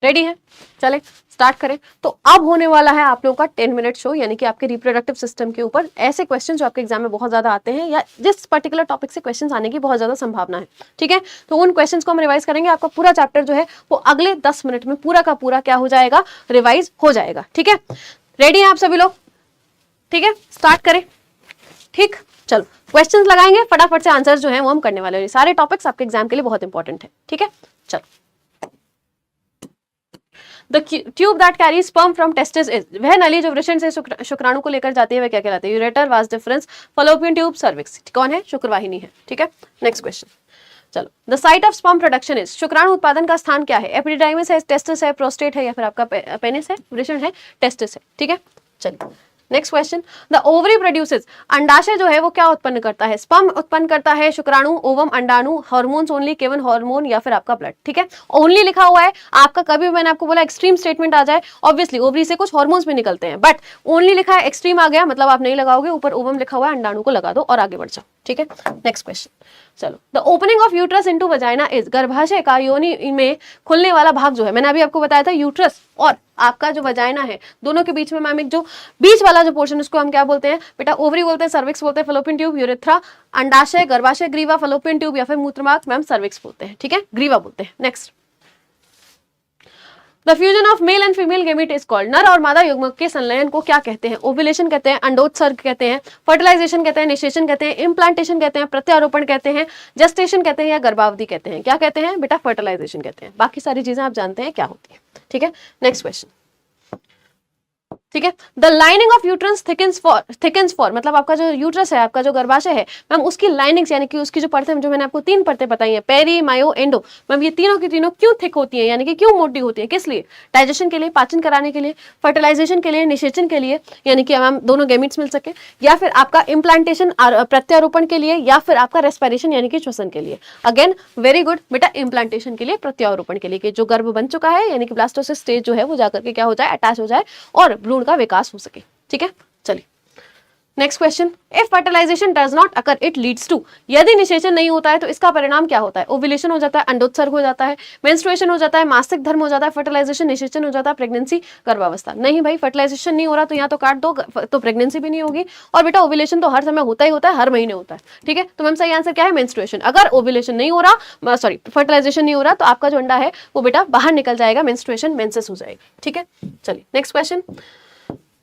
Ready है? चले start करें। तो अब होने वाला है आप लोगों का 10 मिनट शो, यानी कि आपके रिप्रोडक्टिव सिस्टम के ऊपर ऐसे क्वेश्चन जो आपके एग्जाम में बहुत ज्यादा आते हैं या जिस पर्टिकुलर टॉपिक से क्वेश्चन आने की बहुत ज्यादा संभावना है। ठीक है, तो उन क्वेश्चंस को हम रिवाइज करेंगे। आपका पूरा चैप्टर जो है वो अगले 10 मिनट में पूरा का पूरा क्या हो जाएगा, रिवाइज हो जाएगा। ठीक है, रेडी है आप सभी लोग? ठीक है, स्टार्ट करें। ठीक, चलो क्वेश्चंस लगाएंगे, फटाफट से आंसर जो है वो हम करने वाले हैं। सारे टॉपिक्स आपके एग्जाम के लिए बहुत इंपॉर्टेंट है। ठीक है, चलो। The tube that carries sperm from testis is, वह नली जो वृषण से शुक्राणु को लेकर जाती है वह क्या कहलाती है? Ureter, vas deferens, Fallopian tube, cervix. कौन है? शुक्रवाहिनी है। ठीक है, नेक्स्ट क्वेश्चन। चलो, the site of sperm production is, शुक्राणु उत्पादन का स्थान क्या है? एपिडिडाइमिस है, टेस्टिस है, प्रोस्टेट है, या फिर आपका पेनिस है, वृषण है, टेस्टिस है। ठीक है, चलिए next question. The ovary produces, अंडाशय जो है वो क्या उत्पन्न करता है? स्पर्म उत्पन्न करता है, शुक्राणु, ओवम, अंडाणु, हार्मोन्स ओनली, केवल हार्मोन, या फिर आपका ब्लड। ठीक है, ओनली लिखा हुआ है आपका, कभी मैंने आपको बोला एक्सट्रीम स्टेटमेंट आ जाए, ऑब्वियसली ओवरी से कुछ हार्मोन्स भी निकलते हैं, बट ओनली लिखा है, एक्सट्रीम आ गया मतलब आप नहीं लगाओगे, ऊपर ओवम लिखा हुआ है, अंडाणु को लगा दो और आगे बढ़ जाओ। ठीक है, नेक्स्ट क्वेश्चन। चलो, the opening of uterus into vagina is, गर्भाशय का योनि में खुलने वाला भाग जो है, मैंने अभी आपको बताया था यूट्रस और आपका जो वजाइना है दोनों के बीच में मैम एक जो बीच वाला जो पोर्शन उसको हम क्या बोलते हैं बेटा? ओवरी बोलते हैं, सर्विक्स बोलते हैं, फलोपियन ट्यूब, यूरेथ्रा, अंडाशय, गर्भाशय, ग्रीवा, फलोपियन ट्यूब या फिर मूत्रमार्ग मैम सर्विक्स बोलते हैं। ठीक है, ग्रीवा बोलते हैं। Next, the fusion of male and female gamete is called, नर और मादा युग्मक के संलयन को क्या कहते हैं? ओव्यूलेशन कहते हैं, अंडोत्सर्ग कहते हैं, फर्टिलाइजेशन कहते हैं, निषेचन कहते हैं, इम्प्लांटेशन कहते हैं, प्रत्यारोपण कहते हैं, जेस्टेशन कहते हैं, या गर्भावधि कहते हैं? क्या कहते हैं बेटा? फर्टिलाइजेशन कहते हैं। बाकी सारी चीजें आप जानते हैं क्या होती है। ठीक है, नेक्स्ट क्वेश्चन। ठीक है, the lining of uterus thickens for, मतलब आपका जो यूट्रस है, आपका जो गर्भाशय है मैम, उसकी लाइनिंग्स यानी कि उसकी जो परतें, जो मैंने आपको 3 परतें बताई हैं, पेरी, मायो, एंडो, मैम ये तीनों की तीनों क्यों थिक होती हैं, यानी कि क्यों मोटी होती है? किस लिए? डाइजेशन के लिए, पाचन कराने के लिए, फर्टिलाइजेशन के लिए, निषेचन के लिए, यानी कि मैम दोनों गैमीट्स मिल सके, या फिर आपका इम्प्लांटेशन प्रत्यारोपण के लिए, या फिर आपका रेस्पिरेशन यानी कि श्वसन के लिए। अगेन वेरी गुड बेटा, इम्प्लांटेशन के लिए, प्रत्यारोपण के लिए, कि जो गर्भ बन चुका है यानी कि ब्लास्टोसिस स्टेज जो है वो जाकर के क्या हो जाए? अटैच हो जाए और भ्रूण का विकास हो सके। ठीक है, चलिए next question. If fertilization does not occur it leads to, यदि निषेचन नहीं होता है तो इसका परिणाम क्या होता है? ओव्यूलेशन हो जाता है, अंडोत्सर्ग हो जाता है, मेंस्ट्रुएशन हो जाता है, मासिक धर्म हो जाता है, फर्टिलाइजेशन, निषेचन हो जाता है, प्रेगनेंसी, गर्भावस्था। नहीं भाई, फर्टिलाइजेशन नहीं हो रहा तो यहाँ तो काट दो, तो प्रेगनेंसी भी नहीं होगी, और बेटा ओव्यूलेशन तो हर समय होता ही होता है, हर महीने होता है। ठीक है, तो मैम सही आंसर क्या है? मेंस्ट्रुएशन। अगर ओव्यूलेशन नहीं हो रहा, सॉरी फर्टिलाइजेशन नहीं हो रहा, तो आपका जो अंडा है वो बेटा बाहर निकल जाएगा, मेंस्ट्रुएशन, मेंसेस हो जाएगी। ठीक है, चलिए नेक्स्ट क्वेश्चन।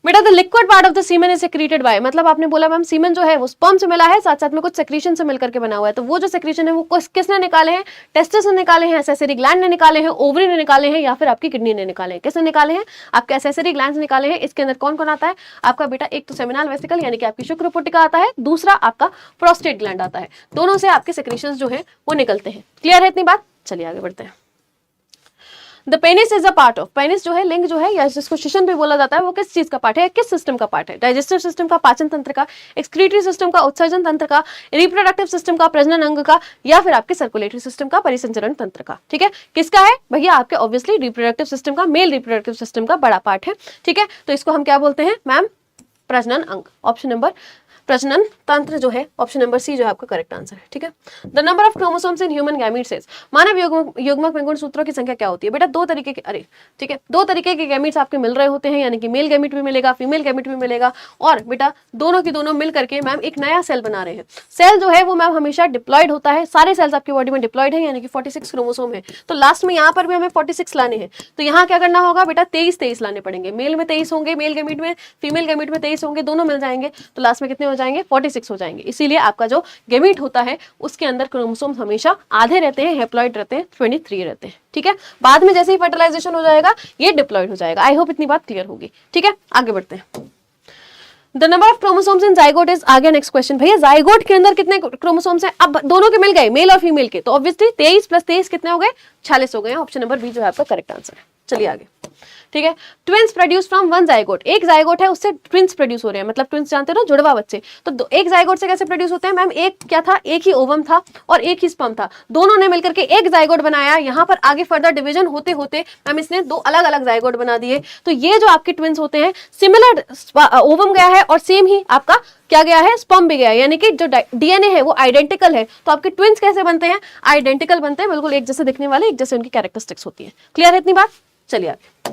बेटा the liquid part of the semen is secreted by, मतलब आपने बोला मैम सीमेन जो है वो स्पर्म से मिला है, साथ साथ में कुछ सेक्रेशन से मिलकर के बना हुआ है, तो वो जो सेक्रेशन है वो किसने निकाले हैं? टेस्टिस ने निकाले हैं, एसेसरी ग्लैंड ने निकाले हैं, ओवरी ने निकाले हैं, या फिर आपकी किडनी ने निकाले हैं? किसने निकाले हैं? आपके एसेसरी ग्लैंड निकाले हैं। इसके अंदर कौन कौन आता है आपका बेटा? एक तो सेमिनल वेसिकल यानी कि आपकी शुक्रपुटिका आता है, दूसरा आपका प्रोस्टेट ग्लैंड आता है, दोनों से आपके सेक्रेशंस जो है वो निकलते हैं। क्लियर है इतनी बात? चलिए आगे बढ़ते हैं। The penis is a part of, penis जो है, लिंग जो है, या जिसको शिशन भी बोला जाता है, वो किस चीज का पार्ट है? किस सिस्टम का पार्ट है? डाइजेस्टिव सिस्टम का, पाचन तंत्र का, एक्सक्रीटरी सिस्टम का, उत्सर्जन तंत्र का, रिप्रोडक्टिव सिस्टम का, प्रजनन अंग का, या फिर आपके सर्कुलेटरी सिस्टम का, परिसंचरण तंत्र का? ठीक है, किसका है भैया? आपके ऑब्वियसली रिप्रोडक्टिव सिस्टम का, मेल रिप्रोडक्टिव सिस्टम का बड़ा पार्ट है। ठीक है, तो इसको हम क्या बोलते हैं मैम? प्रजनन अंग। ऑप्शन नंबर, प्रजनन तंत्र जो है, ऑप्शन नंबर सी जो है आपका करेक्ट आंसर है। ठीक है, the number of chromosomes in human gametes is, मानव युग्मक में गुणसूत्रों की संख्या क्या होती है? बेटा दो तरीके के, अरे ठीक है, दो तरीके के गैमीट्स आपके मिल रहे होते हैं, यानी कि मेल गैमीट भी मिलेगा, फीमेल गैमीट भी मिलेगा, और बेटा दोनों की दोनों मिल करके मैम एक नया सेल बना रहे हैं। सेल जो है वो मैम हमेशा डिप्लॉयड होता है, सारे सेल्स आपकी बॉडी में डिप्लॉयड है, यानी कि 46 क्रोमोसोम है, तो लास्ट में यहाँ पर भी हमें 46 लाने हैं, तो यहाँ क्या करना होगा बेटा? 23 लाने पड़ेंगे। मेल में 23 होंगे, मेल गैमीट में, फीमेल गैमीट में 23 होंगे, दोनों मिल जाएंगे, तो लास्ट में कितने हो जाएंगे? 46 हो जाएंगे। इसीलिए आपका जो गैमीट होता है उसके अंदर क्रोमोसोम्स हमेशा आधे रहते हैं, हैप्लॉइड रहते हैं, 23 रहते हैं। ठीक है, बाद में जैसे ही फर्टिलाइजेशन हो जाएगा ये डिप्लॉइड हो जाएगा। आई होप इतनी बात क्लियर होगी। ठीक है, आगे बढ़ते हैं। The number of chromosomes in zygote is, आगे नेक्स्ट क्वेश्चन। भैया जाइगोट के अंदर कितने क्रोमोसोम्स हैं? अब दोनों के मिल गए, मेल और फीमेल के, तो ऑब्वियसली 23 + 23 कितने हो गए? 46 हो गए। ऑप्शन नंबर बी जो है आपका करेक्ट आंसर है। चलिए आगे। ठीक है, twins produce from one zygote, एक जाइगोट है उससे ट्विंस प्रोड्यूस हो रहे हैं, मतलब ट्विंस जानते हो ना, जुड़वा बच्चे, तो एक जाइगोट से कैसे प्रोड्यूस होते हैं मैम? एक क्या था? एक ही ओवम था और एक ही स्पर्म था, दोनों ने मिलकर के एक जाइगोट बनाया। यहाँ पर आगे फर्दर डिवीजन होते होते मैम इसने दो अलग अलग जाइगोट बना दिए, तो ये जो आपके ट्विंस होते हैं, सिमिलर ओवम गया है और सेम ही आपका क्या गया है? स्पर्म भी गया है, यानी कि जो डीएनए है वो आइडेंटिकल है, तो आपके ट्विंस कैसे बनते हैं? आइडेंटिकल बनते हैं, बिल्कुल एक जैसे दिखने वाले, एक जैसे उनकी कैरेक्टरिस्टिक्स होती है। क्लियर है इतनी बात? चलिए आगे।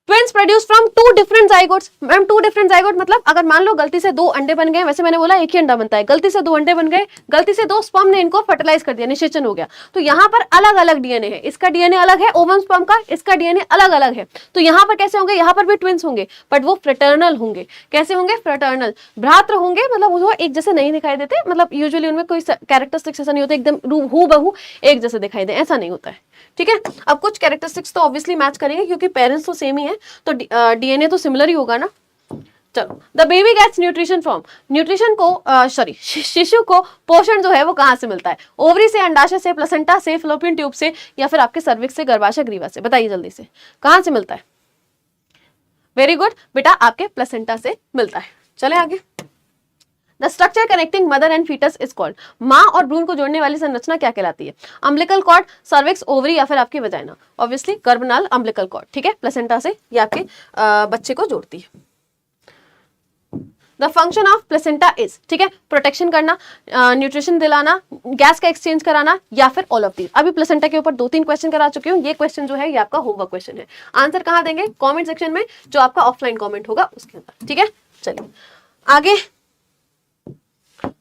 Twins produce from two different zygotes. Ma'am two different zygote मतलब अगर मान लो गलती से दो अंडे बन गए, वैसे मैंने बोला एक ही अंडा बनता है, गलती से दो अंडे बन गए, गलती से दो स्पर्म ने इनको फर्टिलाइज कर दिया, निषेचन हो गया, तो यहाँ पर अलग अलग डीएनए है, इसका डीएनए अलग है ओवम स्पर्म का, इसका डीएनए अलग अलग है, तो यहाँ पर कैसे होंगे, यहाँ पर भी ट्विंस होंगे बट वो फ्रेटर्नल होंगे। कैसे होंगे, फ्रेटर्नल, भ्रातृ होंगे, मतलब वो एक जैसे नहीं दिखाई देते, मतलब यूजुअली उनमें कोई कैरेक्टरिस्टिक्स ऐसा नहीं होता एकदम हूबहू एक जैसे दिखाई दे, ऐसा नहीं होता है, ठीक है। अब कुछ कैरेक्टरिस्टिक्स तो ऑब्वियसली मैच करेंगे क्योंकि पेरेंट्स तो सेम ही है, तो डीएनए तो सिमिलर ही होगा ना। चलो, the baby gets nutrition from, nutrition को शिशु को पोषण जो है वो कहाँ से मिलता है, ओवरी से, अंडाशय से, प्लेसेंटा से, फलोपियन ट्यूब से, या फिर आपके सर्विक्स से, गर्भाशय ग्रीवा से, बताइए जल्दी से कहाँ से मिलता है। वेरी गुड बेटा, आपके प्लेसेंटा से मिलता है। चले आगे। The structure connecting mother and foetus is called, माँ और भ्रूण को जोड़ने वाली संरचना क्या कहलाती है, अम्बिलिकल कॉर्ड, सर्विक्स, ओवरी या फिर आपकी वजाइना। ऑब्वियसली गर्भनाल, अम्बिलिकल कॉर्ड, ठीक है, प्लेसेंटा से ये आपके बच्चे को जोड़ती है। The function of placenta is, ठीक है, प्रोटेक्शन करना, न्यूट्रिशन दिलाना, गैस का एक्सचेंज कराना, या फिर ऑल ऑफ दीज। अभी प्लेसेंटा के ऊपर 2-3 क्वेश्चन करा चुकी हूँ, ये क्वेश्चन जो है ये आपका होमवर्क क्वेश्चन है। आंसर कहाँ देंगे, कमेंट सेक्शन में, जो आपका ऑफलाइन कमेंट होगा उसके अंदर, ठीक है। चलिए आगे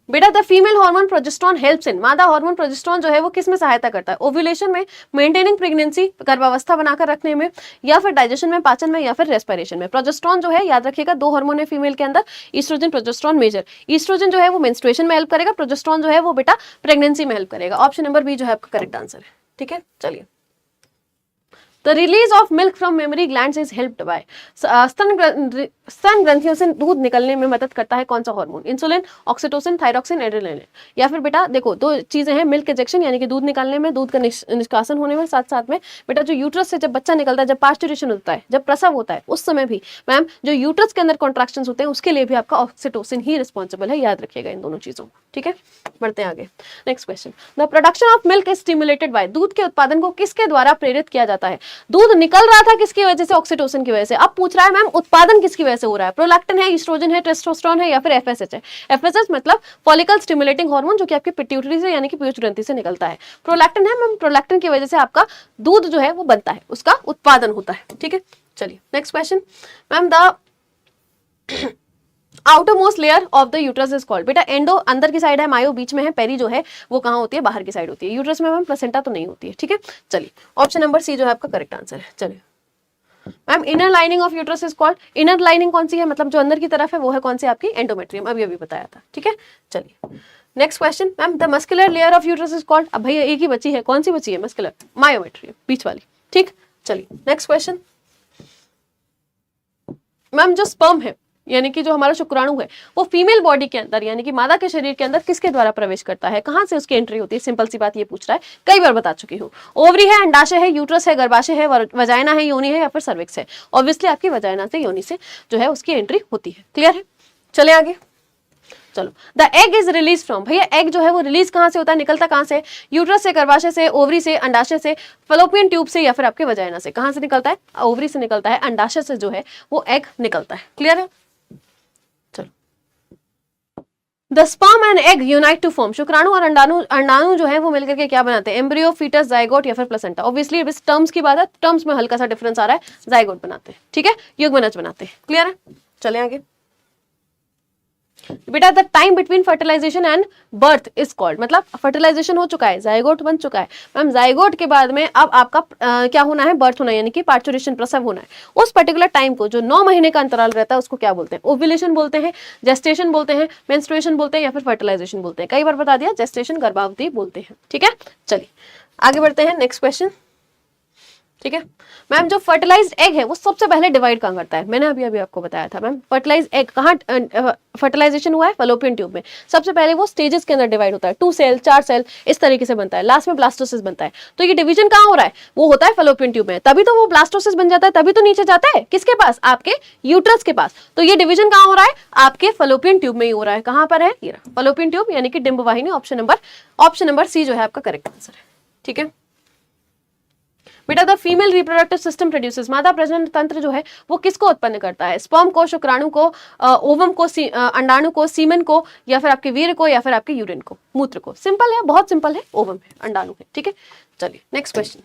बेटा, the female hormone progesterone helps in, मादा हार्मोन प्रोजेस्टेरॉन जो है वो किस में सहायता करता है, ओव्यूलेशन में, मेंटेनिंग प्रेगनेंसी, गर्भावस्था बनाकर रखने में, या फिर डाइजेशन में, पाचन में, या फिर रेस्पिरेशन में। प्रोजेस्टेरॉन जो है याद रखिएगा 2 हार्मोन है फीमेल के अंदर, ईस्ट्रोजन, प्रोजेस्टेरॉन मेजर। ईस्ट्रोजन जो है वो मेंस्ट्रुएशन में हेल्प करेगा, प्रोजेस्टेरॉन जो है वो बेटा प्रेगनेंसी में हेल्प करेगा। ऑप्शन नंबर बी जो है आपका करेक्ट आंसर है, ठीक है। चलिए, the release of milk from mammary glands is helped bye, स्तन ग्रंथियों से दूध निकलने में मदद करता है कौन सा hormone, insulin, oxytocin, thyroxine, adrenaline. या फिर बेटा देखो 2 चीजें हैं, मिल्क इंजेक्शन यानी कि दूध निकालने में, दूध का निष्कासन होने में, साथ साथ में बेटा जो यूट्रस से जब बच्चा निकलता है, जब पास्चुरेशन होता है, जब प्रसव होता है, उस समय भी मैम जो यूट्रस के अंदर कॉन्ट्रैक्शंस होते हैं उसके लिए भी आपका ऑक्सीटोसिन ही रिस्पॉन्सिबल है, याद रखिएगा इन दोनों चीजों, ठीक है। बढ़ते हैं आगे। Next question, the production of milk is stimulated by, दूध के उत्पादन को किसके द्वारा प्रेरित किया जाता है, दूध निकल रहा था किसकी वजह से, ऑक्सीटोसिन की वजह से। अब पूछ रहा है मैम उत्पादन किसकी वजह से हो रहा है, प्रोलैक्टिन है, ईस्ट्रोजन है, टेस्टोस्टेरोन है, या फिर एफएसएच है। एफएसएच मतलब फॉलिकल स्टिमुलेटिंग हार्मोन, जो कि आपकी पिट्यूटरी से यानी कि पीयूष ग्रंथि से निकलता है। प्रोलैक्टिन है मैम, प्रोलैक्टिन की वजह से आपका दूध जो है वो बनता है, उसका उत्पादन होता है, ठीक है। चलिए next question, ma'am the outer most layer of the uterus is called, बेटा एंडो अंदर की साइड है, मायो बीच में है, पेरी जो है वो कहाँ होती है, बाहर की साइड होती है। यूट्रस में मैम प्लेसेंटा तो नहीं होती है, ठीक है। चलिए ऑप्शन नंबर सी जो है आपका करेक्ट आंसर है। चलिए ma'am inner lining of uterus is called, inner lining कौन सी है, मतलब जो अंदर की तरफ है वो है कौन सी, आपकी एंडोमेट्रियम, अभी अभी बताया था, ठीक है। चलिए next question, ma'am the muscular layer of uterus is called, अब भैया एक ही बची है, कौन सी बची है, मस्कुलर, मायोमेट्रियम, बीच वाली, ठीक। चलिए नेक्स्ट क्वेश्चन, मैम जो स्पर्म है यानी कि जो हमारा शुक्राणु है वो फीमेल बॉडी के अंदर यानी कि मादा के शरीर के अंदर किसके द्वारा प्रवेश करता है, कहां से उसकी एंट्री होती है, सिंपल सी बात ये पूछ रहा है, कई बार बता चुकी हूँ। ओवरी है, अंडाशय है, यूट्रस है, गर्भाशय है, वजाइना है, योनि है, या फिर सर्विक्स है। ऑब्वियसली आपकी वजाइना से, योनि से जो है उसकी एंट्री होती है, क्लियर है। चले आगे, चलो the egg is release from, भैया एग जो है वो रिलीज कहां से होता है, निकलता कहां से, यूट्रस से, गर्भाशय से, ओवरी से, अंडाशय से, फलोपियन ट्यूब से, या फिर आपके वजाइना से। कहां से निकलता है, ओवरी से निकलता है, अंडाशय से जो है वो एग निकलता है, क्लियर है। चलो the sperm and egg unite to form, शुक्राणु और अंडाणु जो है वो मिलकर के क्या बनाते हैं, एम्ब्रियो, फीटस, जाइगोट या फिर प्लेसेंटा। ऑब्वियसली इस टर्म्स की बात है, टर्म्स में हल्का सा डिफरेंस आ रहा है, जाइगोट बनाते हैं, ठीक है, युग्मनज बनाते हैं, क्लियर है। चले आगे बेटा, the time between fertilization and birth is called, मतलब फर्टिलाइजेशन हो चुका है, जाइगोट बन चुका है, मैम जाइगोट के बाद में अब आपका क्या होना है, बर्थ होना है, यानी कि पार्चुरेशन, प्रसव होना है। उस पर्टिकुलर टाइम को जो 9 महीने का अंतराल रहता है उसको क्या बोलते हैं, ओव्यूलेशन बोलते हैं, जेस्टेशन बोलते हैं, मेंस्ट्रुएशन बोलते हैं, या फिर फर्टिलाइजेशन बोलते हैं। कई बार बता दिया, जेस्टेशन गर्भावधि बोलते हैं, ठीक है। चलिए आगे बढ़ते हैं, नेक्स्ट क्वेश्चन, ठीक है। मैम जो फर्टिलाइज्ड एग है वो सबसे पहले डिवाइड कहाँ करता है, मैंने अभी आपको बताया था मैम, फर्टिलाइज्ड एग कहाँ फर्टिलाइजेशन हुआ है, फलोपियन ट्यूब में। सबसे पहले वो स्टेजेस के अंदर डिवाइड होता है, 2 सेल, 4 सेल, इस तरीके से बनता है, लास्ट में ब्लास्टोसिस बनता है। तो ये डिवीजन कहाँ हो रहा है, वो होता है फलोपियन ट्यूब में, तभी तो वो ब्लास्टोसिस बन जाता है, तभी तो नीचे जाता है किसके पास, आपके यूट्रस के पास। तो ये डिवीजन कहाँ हो रहा है, आपके फलोपियन ट्यूब में ही हो रहा है। कहाँ पर है, ये फलोपियन ट्यूब यानी कि डिंब वाहिनी। ऑप्शन नंबर सी जो है आपका करेक्ट आंसर है, ठीक है। बेटा the female reproductive system produces, मादा प्रजनन तंत्र जो है वो किसको उत्पन्न करता है, स्पर्म को, शुक्राणु को, ओवम को, अंडाणु को, सीमेन को, या फिर आपके वीर्य को, या फिर आपके यूरिन को, मूत्र को। सिंपल है, बहुत सिंपल है, ओवम है, अंडाणु है, ठीक है। चलिए next question,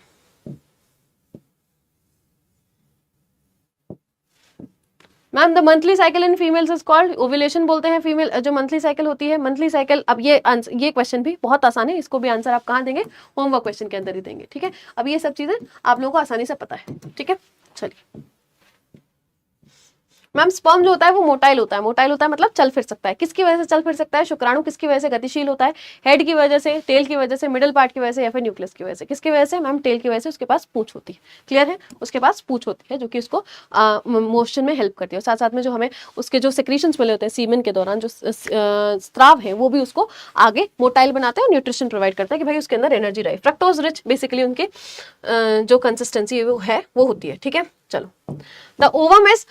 ma'am the monthly cycle in females is called, ovulation बोलते हैं फीमेल जो मंथली साइकिल होती है, मंथली साइकिल। अब ये क्वेश्चन भी बहुत आसान है, इसको भी आंसर आप कहाँ देंगे, होमवर्क क्वेश्चन के अंदर ही देंगे, ठीक है। अब ये सब चीजें आप लोगों को आसानी से पता है, ठीक है। चलिए मैम स्पर्म जो होता है वो मोटाइल होता है, मोटाइल होता है मतलब चल फिर सकता है। किसकी वजह से चल फिर सकता है? शुक्राणु किसकी वजह से गतिशील होता है? हेड की वजह से, टेल की वजह से, मिडिल पार्ट की वजह से, या फिर न्यूक्लियस की वजह से? किसकी वजह से? मैम टेल की वजह से, उसके पास पूंछ होती है, क्लियर है, उसके पास पूंछ होती है जो कि उसको मोशन में हेल्प करती है। साथ साथ में जो हमें उसके जो सेक्रीशंस मिले होते हैं सीमेन के दौरान, जो स्त्राव है वो भी उसको आगे मोटाइल बनाते हैं और न्यूट्रिशन प्रोवाइड करता है कि भाई उसके अंदर एनर्जी रहे। फ्रक्टोज रिच बेसिकली उनके जो कंसिस्टेंसी वो है वो होती है, ठीक है। चलो द ओवम इज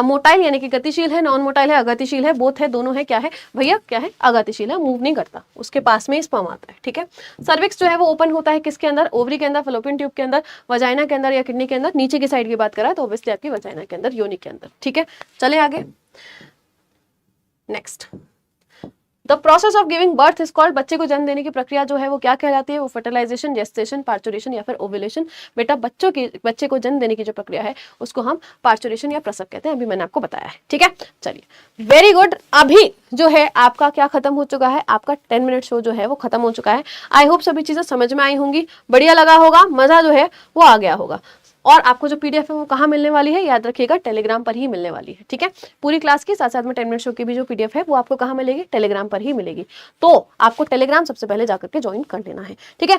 मोटाइल यानी कि गतिशील है, नॉन मोटाइल है अगतिशील है, बोथ है, दोनों है, क्या है भैया, क्या है, अगतिशील है, मूव नहीं करता, उसके पास में स्पर्म आता है, ठीक है। सर्विक्स जो है वो ओपन होता है किसके अंदर? ओवरी के अंदर, फलोपियन ट्यूब के अंदर, वजाइना के अंदर या किडनी के अंदर। नीचे की साइड की बात करा तो ऑब्वियसली आपकी वजाइना के अंदर, योनि के अंदर, ठीक है। चले आगे next, the process of giving birth is called, बच्चे को जन्म देने की प्रक्रिया जो है वो क्या कहलाती है? वो फर्टिलाइजेशन, जेस्टेशन, पार्चुरेशन या फिर ओव्यूलेशन। बेटा बच्चे को जन्म देने की जो प्रक्रिया है उसको हम पार्चुरेशन या प्रसव कहते हैं, अभी मैंने आपको बताया है, ठीक है। चलिए वेरी गुड, अभी जो है आपका क्या खत्म हो चुका है, आपका 10 मिनट शो जो है वो खत्म हो चुका है। आई होप सभी चीजें समझ में आई होंगी, बढ़िया लगा होगा, मजा जो है वो आ गया होगा। और आपको जो पीडीएफ है वो कहाँ मिलने वाली है? याद रखिएगा टेलीग्राम पर ही मिलने वाली है, ठीक है। पूरी क्लास की साथ साथ में 10 मिनट शो की भी जो पीडीएफ है वो आपको कहाँ मिलेगी? टेलीग्राम पर ही मिलेगी। तो आपको टेलीग्राम सबसे पहले जाकर के ज्वाइन कर लेना है, ठीक है।